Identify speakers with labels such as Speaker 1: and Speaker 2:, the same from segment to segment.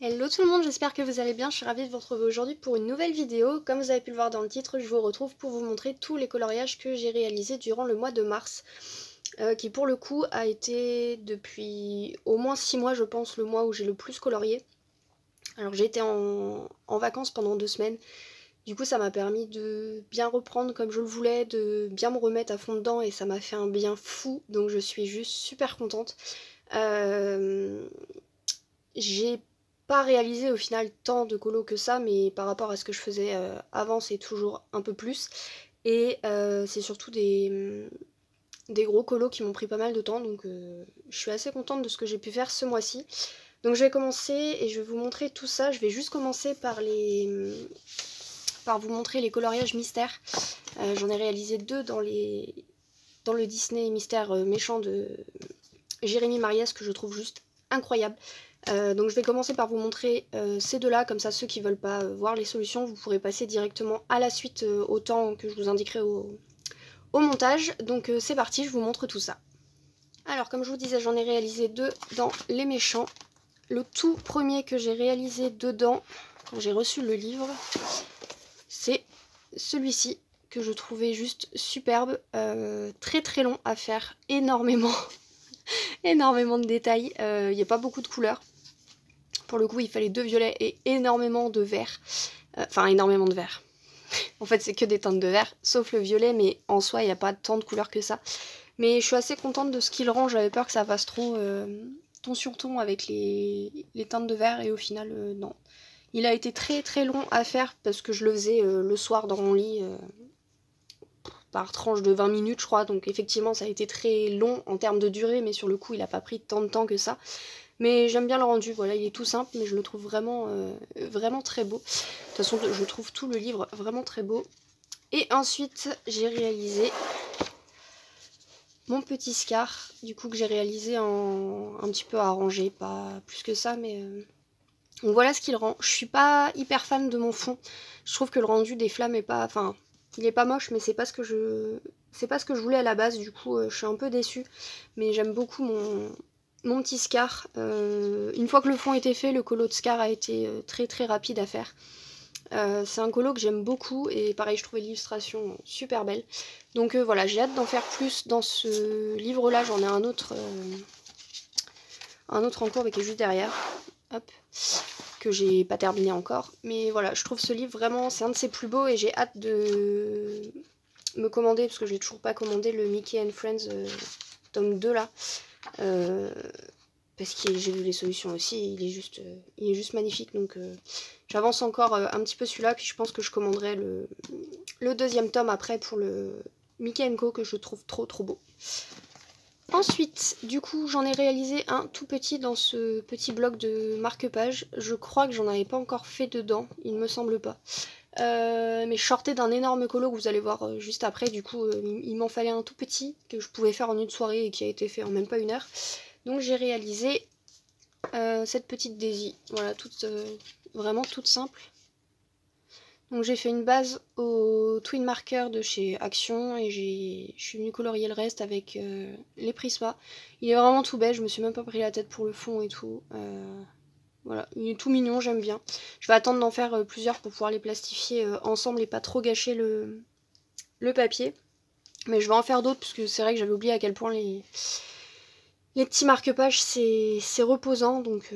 Speaker 1: Hello tout le monde, j'espère que vous allez bien, je suis ravie de vous retrouver aujourd'hui pour une nouvelle vidéo. Comme vous avez pu le voir dans le titre, je vous retrouve pour vous montrer tous les coloriages que j'ai réalisés durant le mois de mars. Qui pour le coup a été depuis au moins 6 mois je pense le mois où j'ai le plus colorié. Alors j'ai été en vacances pendant 2 semaines, du coup ça m'a permis de bien reprendre comme je le voulais, de bien me remettre à fond dedans et ça m'a fait un bien fou, donc je suis juste super contente. J'ai pas réalisé au final tant de colos que ça, mais par rapport à ce que je faisais avant, c'est toujours un peu plus. Et c'est surtout des gros colos qui m'ont pris pas mal de temps, donc je suis assez contente de ce que j'ai pu faire ce mois-ci. Donc je vais commencer et je vais vous montrer tout ça. Je vais juste commencer par vous montrer les coloriages mystères. J'en ai réalisé 2 dans le Disney Mystère méchant de Jérémy Mariès que je trouve juste incroyable. Donc je vais commencer par vous montrer ces deux-là, comme ça ceux qui veulent pas voir les solutions, vous pourrez passer directement à la suite au temps que je vous indiquerai au montage. Donc c'est parti, je vous montre tout ça. Alors comme je vous disais, j'en ai réalisé 2 dans les méchants. Le tout premier que j'ai réalisé dedans, quand j'ai reçu le livre, c'est celui-ci, que je trouvais juste superbe, très très long à faire, énormément de détails, il n'y a pas beaucoup de couleurs. Pour le coup, il fallait 2 violets et énormément de vert. Enfin, énormément de vert. En fait, c'est que des teintes de vert, sauf le violet, mais en soi, il n'y a pas tant de couleurs que ça. Mais je suis assez contente de ce qu'il rend. J'avais peur que ça fasse trop ton sur ton avec les teintes de vert, et au final, non. Il a été très très long à faire parce que je le faisais le soir dans mon lit par tranche de 20 minutes, je crois. Donc effectivement, ça a été très long en termes de durée, mais sur le coup, il n'a pas pris tant de temps que ça. Mais j'aime bien le rendu, voilà, il est tout simple, mais je le trouve vraiment, vraiment très beau. De toute façon, je trouve tout le livre vraiment très beau. Et ensuite, j'ai réalisé mon petit Scar, du coup, que j'ai réalisé un petit peu arrangé, pas plus que ça, mais... Donc voilà ce qu'il rend. Je suis pas hyper fan de mon fond. Je trouve que le rendu des flammes est pas... Enfin, il est pas moche, mais c'est pas ce que je... C'est pas ce que je voulais à la base, du coup, je suis un peu déçue. Mais j'aime beaucoup mon petit Scar. Une fois que le fond était fait, le colo de Scar a été très très rapide à faire. C'est un colo que j'aime beaucoup et pareil, je trouvais l'illustration super belle. Donc voilà, j'ai hâte d'en faire plus dans ce livre-là. J'en ai un autre en cours qui est juste derrière. Hop, que j'ai pas terminé encore. Mais voilà, je trouve ce livre vraiment, c'est un de ses plus beaux et j'ai hâte de me commander, parce que j'ai toujours pas commandé le Mickey and Friends tome 2 là. Parce que j'ai vu les solutions aussi, il est juste magnifique, donc j'avance encore un petit peu celui-là, puis je pense que je commanderai le deuxième tome après pour le Mickey & Co, que je trouve trop trop beau. Ensuite, du coup, j'en ai réalisé un tout petit dans ce petit bloc de marque-page. Je crois que j'en avais pas encore fait dedans, il me semble pas. Mais je sortais d'un énorme colo que vous allez voir juste après, du coup il m'en fallait un tout petit que je pouvais faire en une soirée et qui a été fait en même pas 1 heure. Donc j'ai réalisé cette petite Daisy, voilà, vraiment toute simple. Donc j'ai fait une base au twin marker de chez Action et je suis venue colorier le reste avec les Prisma. Il est vraiment tout beige, je me suis même pas pris la tête pour le fond et tout. Voilà, il est tout mignon, j'aime bien. Je vais attendre d'en faire plusieurs pour pouvoir les plastifier ensemble et pas trop gâcher le papier. Mais je vais en faire d'autres parce que c'est vrai que j'avais oublié à quel point les petits marque-pages c'est reposant, donc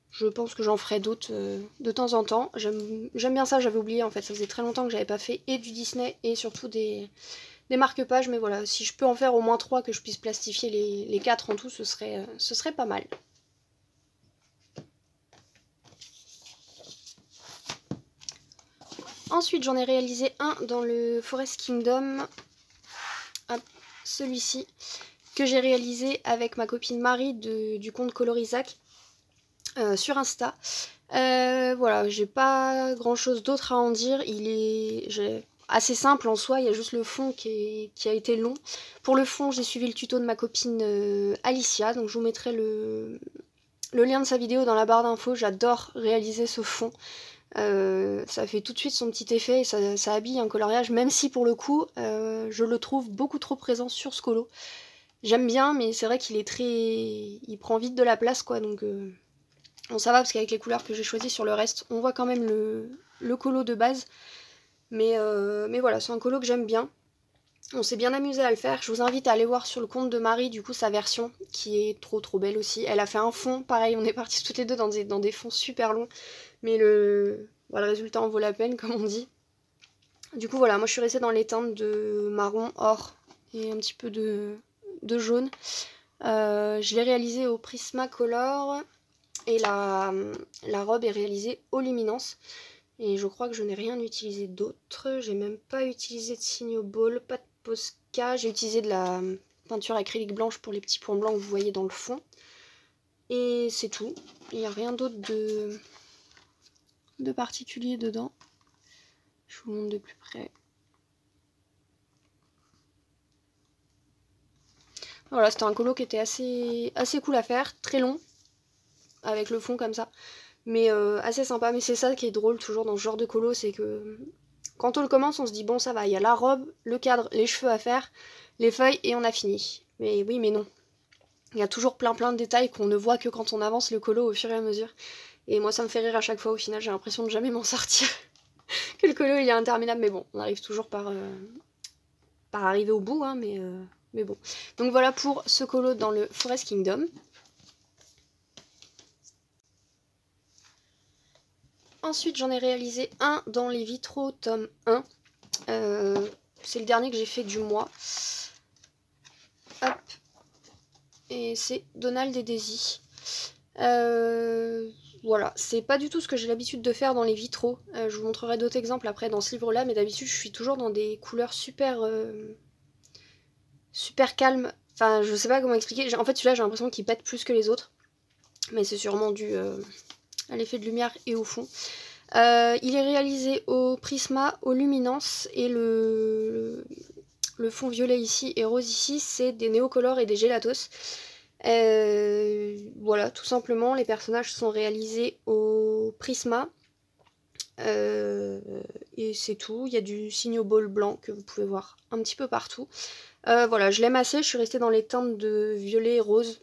Speaker 1: je pense que j'en ferai d'autres de temps en temps. J'aime bien ça, j'avais oublié en fait, ça faisait très longtemps que j'avais pas fait et du Disney et surtout des marque-pages, mais voilà, si je peux en faire au moins 3 que je puisse plastifier les 4 en tout, ce serait pas mal. Ensuite, j'en ai réalisé un dans le Forest Kingdom, celui-ci, que j'ai réalisé avec ma copine Marie du compte Colorisac sur Insta. Voilà, j'ai pas grand chose d'autre à en dire, il est assez simple en soi, il y a juste le fond qui a été long. Pour le fond, j'ai suivi le tuto de ma copine Alicia, donc je vous mettrai le lien de sa vidéo dans la barre d'infos. J'adore réaliser ce fond. Ça fait tout de suite son petit effet et ça habille un coloriage, même si pour le coup je le trouve beaucoup trop présent sur ce colo. J'aime bien, mais c'est vrai qu'il est il prend vite de la place quoi, donc Bon, ça va parce qu'avec les couleurs que j'ai choisies sur le reste, on voit quand même le colo de base. Mais voilà, c'est un colo que j'aime bien. On s'est bien amusé à le faire. Je vous invite à aller voir sur le compte de Marie, du coup, sa version, qui est trop belle aussi. Elle a fait un fond, pareil, on est partis toutes les deux dans des fonds super longs. Mais le résultat en vaut la peine, comme on dit. Du coup, voilà, moi je suis restée dans les teintes de marron, or et un petit peu de jaune. Je l'ai réalisé au Prismacolor et la robe est réalisée au Luminance. Et je crois que je n'ai rien utilisé d'autre. J'ai même pas utilisé de signaux ball, pas de Posca. J'ai utilisé de la peinture acrylique blanche pour les petits points blancs que vous voyez dans le fond. Et c'est tout. Il n'y a rien d'autre de particulier dedans. Je vous montre de plus près. Voilà, c'était un colo qui était assez cool à faire, très long, avec le fond comme ça. Mais assez sympa, mais c'est ça qui est drôle toujours dans ce genre de colo, c'est que quand on le commence, on se dit bon ça va, il y a la robe, le cadre, les cheveux à faire, les feuilles et on a fini. Mais oui, mais non. Il y a toujours plein de détails qu'on ne voit que quand on avance le colo au fur et à mesure. Et moi ça me fait rire à chaque fois, au final j'ai l'impression de jamais m'en sortir. Que le colo il est interminable, mais bon, on arrive toujours par arriver au bout, hein, mais bon. Donc voilà pour ce colo dans le Forest Kingdom. Ensuite, j'en ai réalisé un dans les vitraux tome 1. C'est le dernier que j'ai fait du mois. Hop. Et c'est Donald et Daisy. Voilà, c'est pas du tout ce que j'ai l'habitude de faire dans les vitraux. Je vous montrerai d'autres exemples après dans ce livre-là, mais d'habitude, je suis toujours dans des couleurs super calmes. Enfin, je sais pas comment expliquer. En fait, celui-là, j'ai l'impression qu'il pète plus que les autres. Mais c'est sûrement dû à l'effet de lumière et au fond. Il est réalisé au Prisma, au Luminance, et le fond violet ici et rose ici, c'est des néocolores et des gélatos. Voilà, tout simplement, les personnages sont réalisés au Prisma. Et c'est tout. Il y a du signoball blanc que vous pouvez voir un petit peu partout. Voilà, je l'aime assez. Je suis restée dans les teintes de violet et rose.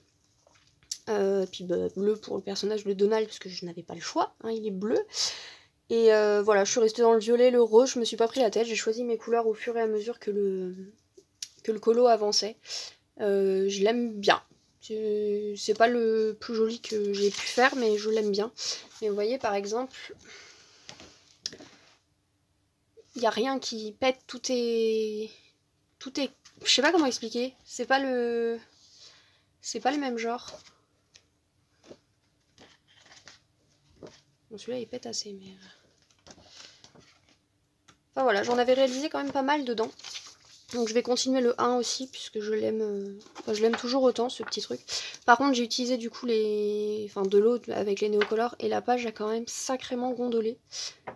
Speaker 1: Puis bleu pour le personnage de Donald, parce que je n'avais pas le choix, hein, il est bleu. Et voilà, je suis restée dans le violet, le rose, je me suis pas pris la tête, j'ai choisi mes couleurs au fur et à mesure que le colo avançait. Je l'aime bien. C'est pas le plus joli que j'ai pu faire, mais je l'aime bien. Mais vous voyez, par exemple, il n'y a rien qui pète, tout est... Je sais pas comment expliquer, c'est pas le même genre. Bon, celui-là il pète assez, mais... Enfin voilà, j'en avais réalisé quand même pas mal dedans. Donc je vais continuer le 1 aussi, puisque je l'aime toujours autant, ce petit truc. Par contre, j'ai utilisé du coup de l'eau avec les néocolores, et la page a quand même sacrément gondolé.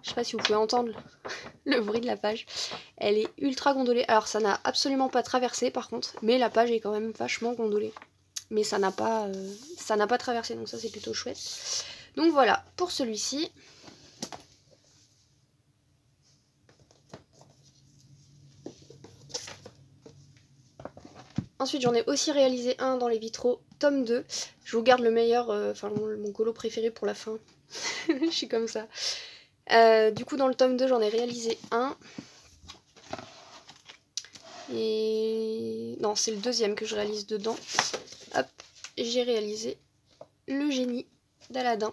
Speaker 1: Je sais pas si vous pouvez entendre le bruit de la page. Elle est ultra gondolée. Alors ça n'a absolument pas traversé par contre, mais la page est quand même vachement gondolée. Mais ça n'a pas traversé, donc ça c'est plutôt chouette. Donc voilà, pour celui-ci. Ensuite, j'en ai aussi réalisé un dans les vitraux, tome 2. Je vous garde le meilleur, mon colo préféré pour la fin. Je suis comme ça. Du coup, dans le tome 2, j'en ai réalisé un. Et... non, c'est le deuxième que je réalise dedans. Hop, j'ai réalisé le génie d'Aladin.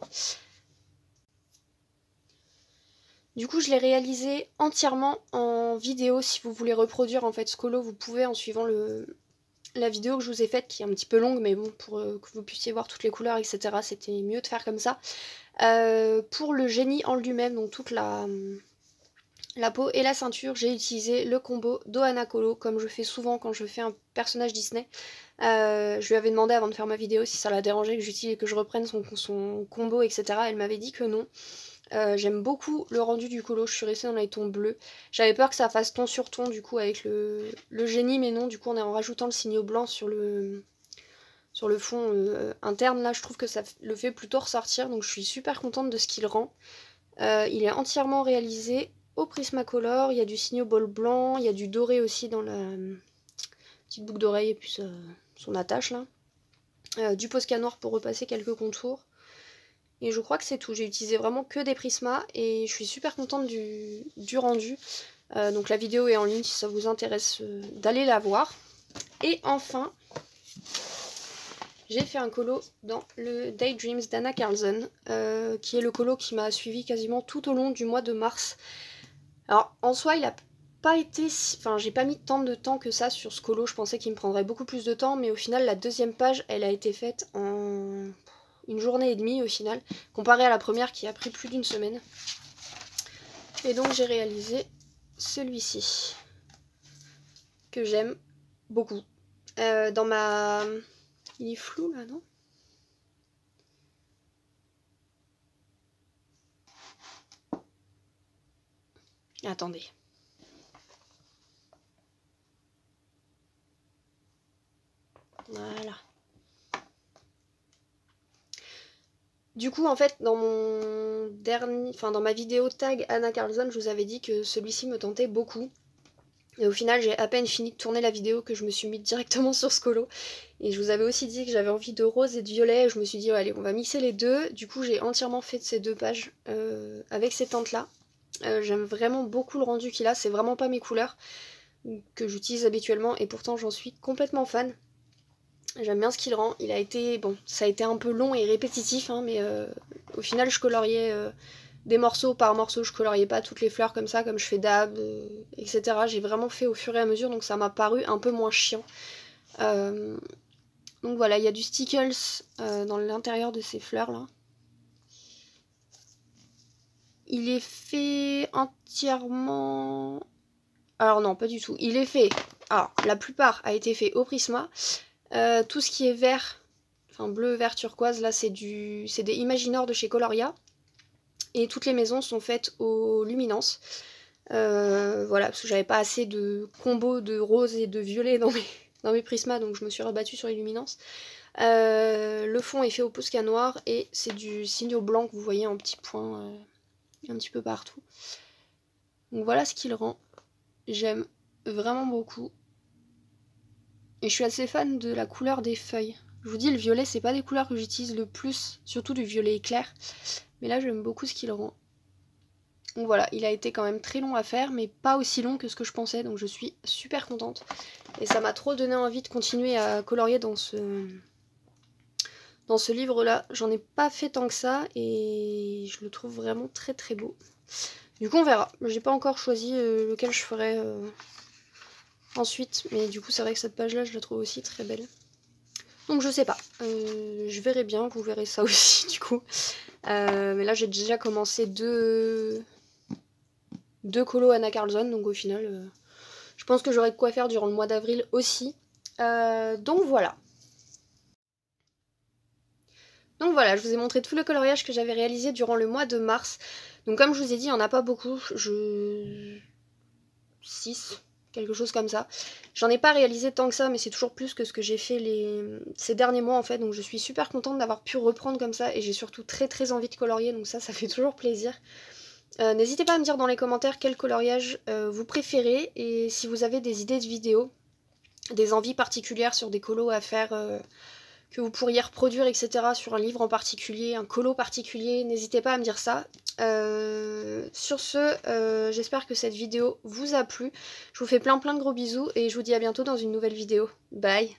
Speaker 1: Du coup, je l'ai réalisé entièrement en vidéo. Si vous voulez reproduire en fait ce colo, vous pouvez en suivant la vidéo que je vous ai faite, qui est un petit peu longue, mais bon, pour que vous puissiez voir toutes les couleurs, etc., c'était mieux de faire comme ça. Pour le génie en lui-même, donc toute la peau et la ceinture, j'ai utilisé le combo d'Ohana Colo, comme je fais souvent quand je fais un personnage Disney. Je lui avais demandé avant de faire ma vidéo si ça la dérangeait que je reprenne son combo, etc. Elle m'avait dit que non. J'aime beaucoup le rendu du colo, je suis restée dans les tons bleus. J'avais peur que ça fasse ton sur ton du coup avec le génie, mais non, du coup en rajoutant le signaux blanc sur le fond interne, là je trouve que ça le fait plutôt ressortir, donc je suis super contente de ce qu'il rend. Il est entièrement réalisé au Prismacolor, il y a du signaux ball blanc, il y a du doré aussi dans la petite boucle d'oreille et puis son attache là. Du Posca noir pour repasser quelques contours. Et je crois que c'est tout. J'ai utilisé vraiment que des Prisma et je suis super contente du rendu. Donc la vidéo est en ligne si ça vous intéresse d'aller la voir. Et enfin, j'ai fait un colo dans le Daydreams d'Anna Carlson, qui est le colo qui m'a suivi quasiment tout au long du mois de mars. Alors en soi il a pas été... Enfin j'ai pas mis tant de temps que ça sur ce colo, je pensais qu'il me prendrait beaucoup plus de temps, mais au final la deuxième page elle a été faite en une journée et demie au final, comparé à la première qui a pris plus d'une semaine. Et donc j'ai réalisé celui-ci, que j'aime beaucoup. Dans ma... Il est flou là, non? Attendez. Voilà. Du coup, en fait, dans mon dernier, enfin dans ma vidéo tag Anna Carlson, je vous avais dit que celui-ci me tentait beaucoup. Et au final, j'ai à peine fini de tourner la vidéo que je me suis mis directement sur ce colo. Et je vous avais aussi dit que j'avais envie de rose et de violet. Et je me suis dit, ouais, allez, on va mixer les deux. Du coup, j'ai entièrement fait de ces deux pages avec ces teintes-là. J'aime vraiment beaucoup le rendu qu'il a. C'est vraiment pas mes couleurs que j'utilise habituellement. Et pourtant, j'en suis complètement fan. J'aime bien ce qu'il rend. Il a été, bon, ça a été un peu long et répétitif, hein, mais au final, je coloriais des morceaux par morceau. Je coloriais pas toutes les fleurs comme ça, comme je fais d'hab, etc. J'ai vraiment fait au fur et à mesure, donc ça m'a paru un peu moins chiant. Donc voilà, il y a du stickles dans l'intérieur de ces fleurs-là. Il est fait entièrement... Alors non, pas du tout. Il est fait... Alors, la plupart a été fait au Prisma. Tout ce qui est vert, enfin bleu, vert, turquoise, là c'est des Imaginor de chez Coloria. Et toutes les maisons sont faites aux Luminance. Voilà, parce que j'avais pas assez de combos de rose et de violet dans mes Prisma, donc je me suis rabattue sur les Luminance. Le fond est fait au Posca noir et c'est du Signo blanc que vous voyez en petits points un petit peu partout. Donc voilà ce qu'il rend. J'aime vraiment beaucoup. Et je suis assez fan de la couleur des feuilles. Je vous dis, le violet, c'est pas des couleurs que j'utilise le plus, surtout du violet éclair. Mais là, j'aime beaucoup ce qu'il rend. Donc voilà, il a été quand même très long à faire, mais pas aussi long que ce que je pensais, donc je suis super contente. Et ça m'a trop donné envie de continuer à colorier dans ce livre-là. J'en ai pas fait tant que ça, et je le trouve vraiment très très beau. Du coup, on verra. J'ai pas encore choisi lequel je ferai... ensuite, mais du coup c'est vrai que cette page là je la trouve aussi très belle. Donc je sais pas, je verrai bien, vous verrez ça aussi du coup. Mais là j'ai déjà commencé deux colos Anna Carlson, donc au final je pense que j'aurai de quoi faire durant le mois d'avril aussi. Donc voilà. Donc voilà, je vous ai montré tout le coloriage que j'avais réalisé durant le mois de mars. Donc comme je vous ai dit, il n'y en a pas beaucoup, 6, quelque chose comme ça. J'en ai pas réalisé tant que ça, mais c'est toujours plus que ce que j'ai fait ces derniers mois en fait, donc je suis super contente d'avoir pu reprendre comme ça, et j'ai surtout très très envie de colorier, donc ça fait toujours plaisir. N'hésitez pas à me dire dans les commentaires quel coloriage vous préférez, et si vous avez des idées de vidéos, des envies particulières sur des colos à faire... que vous pourriez reproduire, etc. sur un livre en particulier, un colo particulier, n'hésitez pas à me dire ça. Sur ce, j'espère que cette vidéo vous a plu. Je vous fais plein de gros bisous et je vous dis à bientôt dans une nouvelle vidéo. Bye!